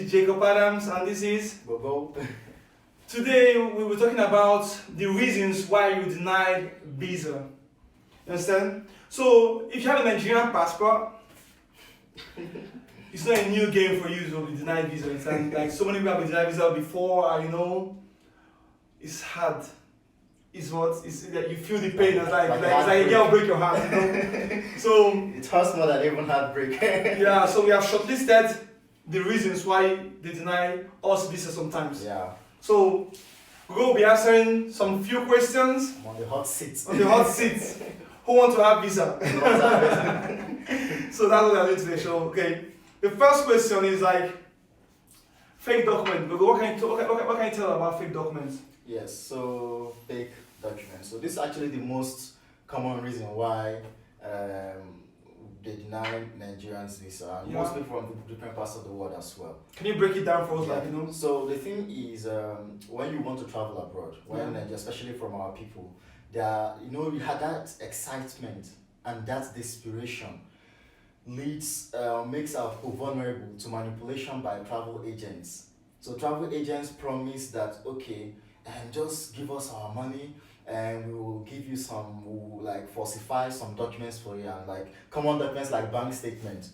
is Jacob Adams, and this is Bobo. today we were talking about the reasons why you denied visa. You understand? So if you have a Nigerian passport, it's not a new game for you to be denied visa. You understand? Like so many people have been denied visa before, and it's hard. It's that you feel the pain. It's like a girl break your heart. So it hurts more than even heartbreak. yeah. So we have shortlisted the reasons why they deny us visa sometimes. Yeah. So we will be answering some few questions. I'm on the hot seat. On the hot seat. Who want to have visa? So that's what we are doing today. So okay. The first question is like fake document. What can you tell about fake documents? Yes, so fake documents. So this is actually the most common reason why they deny Nigerians visa. And most people from different parts of the world as well. Can you break it down for us, So the thing is, when you want to travel abroad, especially from our people, you had that excitement and that desperation makes us vulnerable to manipulation by travel agents. So travel agents promise that and just give us our money and we will give you falsify some documents for you, and common documents like bank statement.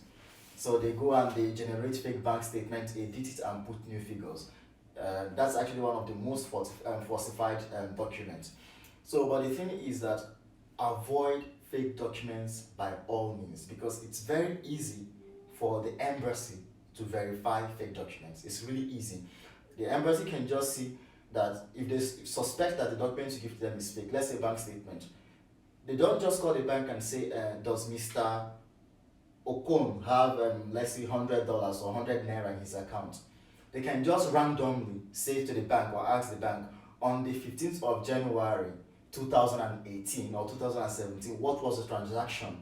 So they go and they generate fake bank statements, edit it and put new figures. That's actually one of the most falsified documents. So but the thing is that avoid fake documents by all means, because it's very easy for the embassy to verify fake documents. It's really easy. The embassy can just see that if they suspect that the documents you give to them is fake, let's say bank statement, they don't just call the bank and say, does Mr. Okon have, let's say, $100 or 100 naira in his account? They can just randomly say to the bank or ask the bank, on the 15th of January 2018 or 2017, what was the transaction?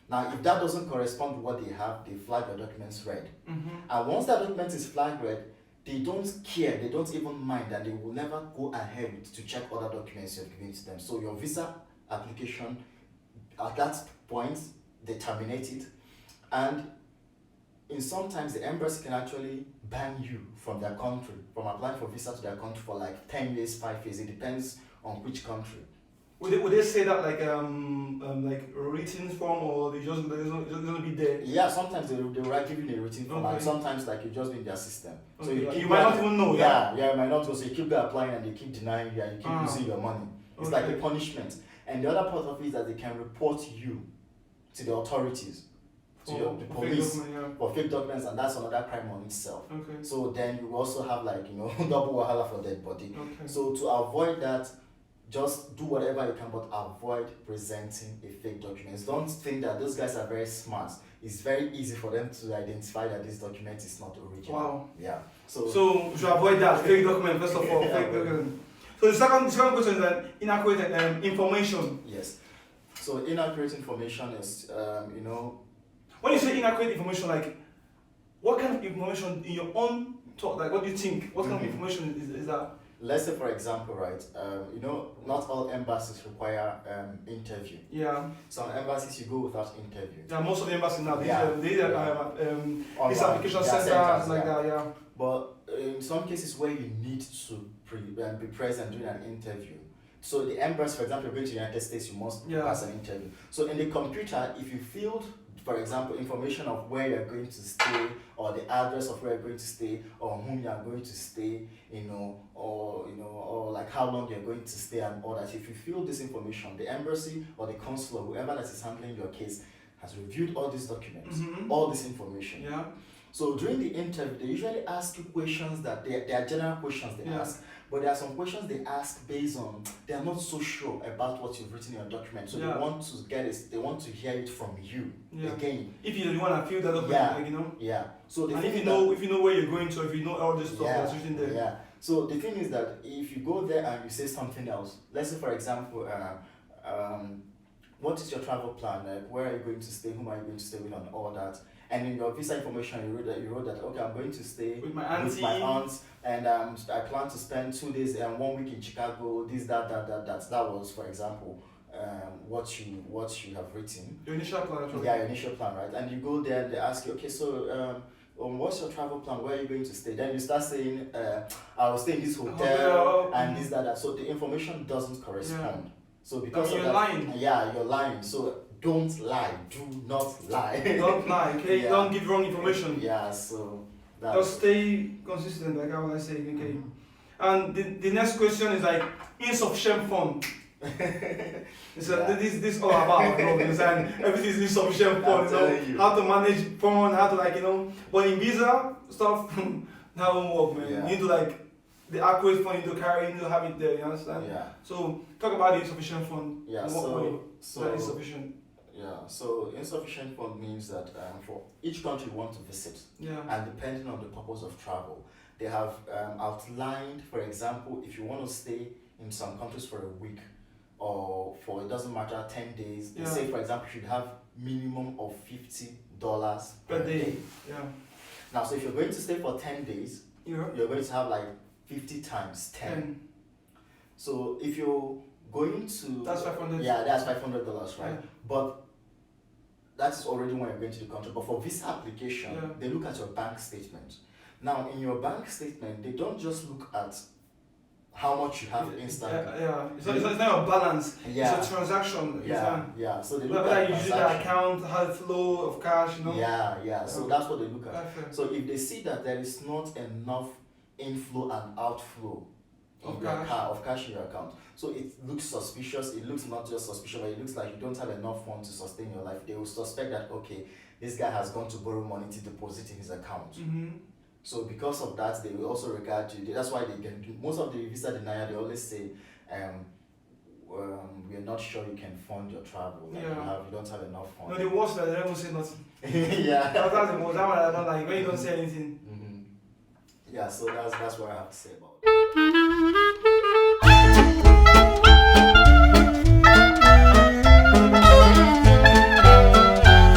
Now, if that doesn't correspond to what they have, they flag the documents red. And once that document is flagged red, they don't care, they don't even mind, and they will never go ahead to check other documents you're giving to them. So your visa application, at that point, they terminate it. And sometimes the embassy can actually ban you from their country, from applying for visa to their country for 10 years, 5 years. It depends on which country. Would they say that like a written form, or they just gonna be there? Yeah, sometimes they will write give you a written form, and sometimes you just be in their system. So you might not even know. Yeah, you might not know. So you keep applying and they keep denying you, and you keep losing your money. It's like a punishment. And the other part of it is that they can report you to the authorities, to the police for fake documents, and that's another crime on itself. So then you also have double wahala for dead body. So to avoid that, just do whatever you can, but avoid presenting a fake document. Don't think that those guys are very smart. It's very easy for them to identify that this document is not original. Wow. Yeah. So you should avoid that fake document first of all. Fake document. So the second question is that inaccurate information. Yes. So inaccurate information is When you say inaccurate information, what kind of information in your own thought? What do you think? What kind of information is that? Let's say, for example, right, not all embassies require interview. Yeah. Some embassies you go without interview. Yeah, most of the embassies now, these application centers like that, yeah. But in some cases where you need to be present during an interview, so the embassy, for example, you're going to the United States, you must pass an interview. So in the computer, if you filled, for example, information of where you're going to stay, or the address of where you're going to stay, or whom you are going to stay, or how long you're going to stay and all that. If you fill this information, the embassy or the consul or whoever that is handling your case has reviewed all these documents, all this information. Yeah. So during the interview, they usually ask you questions that they are general questions they ask, but there are some questions they ask based on they are not so sure about what you've written in your document, so they want to get it. They want to hear it from you again. If you're the one that filled that document, Yeah. So if you know where you're going to, if you know all this stuff that's written there. Yeah. So the thing is that if you go there and you say something else, let's say for example, what is your travel plan? Where are you going to stay? Whom are you going to stay with, and all that? And in your visa information, you wrote that okay, I'm going to stay with my auntie, with my aunts, and I plan to spend 2 days and 1 week in Chicago. This, that. That was, for example, what you have written. Your initial plan, actually. Yeah, your initial plan, right? And you go there and they ask you, okay, so what's your travel plan? Where are you going to stay? Then you start saying, I will stay in this hotel Hotel. and this, that. So the information doesn't correspond. Yeah. So because you're of that, lying. Yeah, you're lying. So don't lie. Do not lie. Don't lie, okay? Yeah. Don't give wrong information. Yeah, so that's Just stay consistent, like how I say, okay? And the next question is like insufficient fund. So Yeah. this all about, you know, and everything is insufficient fund, you telling you. know, how to manage fund, how to like, you know, but in visa stuff, that won't work, man. Yeah. You need to like, the accurate fund you need to carry, you need to have it there, you understand? Yeah. So talk about the insufficient fund. Yeah. In what way So that is sufficient. yeah. So insufficient fund means that for each country you want to visit, Yeah. and depending on the purpose of travel, they have outlined, for example, if you want to stay in some countries for a week or for, it doesn't matter, 10 days, they Yeah. say, for example, you should have minimum of $50 Per day. Yeah. Now, so if you're going to stay for 10 days, Europe. you're going to have like 50 times 10. 10. So if you're going to... That's 500. Yeah, that's $500, right? Yeah. But that is already when you're going to the country. But for visa application, Yeah. they look at your bank statement. Now, in your bank statement, they don't just look at how much you have instantly. Yeah. It's not a balance. Yeah. It's a transaction. Yeah. So they look Whether at you use the transaction. account, how the flow of cash, you know. Yeah. So that's what they look at. Perfect. So if they see that there is not enough inflow and outflow Of in your cash. of cash in your account, so it looks suspicious. It looks not just suspicious, but it looks like you don't have enough funds to sustain your life. They will suspect that, okay, this guy has gone to borrow money to deposit in his account. Mm-hmm. So because of that, they will also regard you. That's why they can do most of the visa denier. They always say, we are not sure you can fund your travel. Like Yeah. you don't have enough funds. No, the worst that they don't say nothing. Yeah. That's the most. That one I don't like. When you don't say anything. Yeah. So that's what I have to say about it.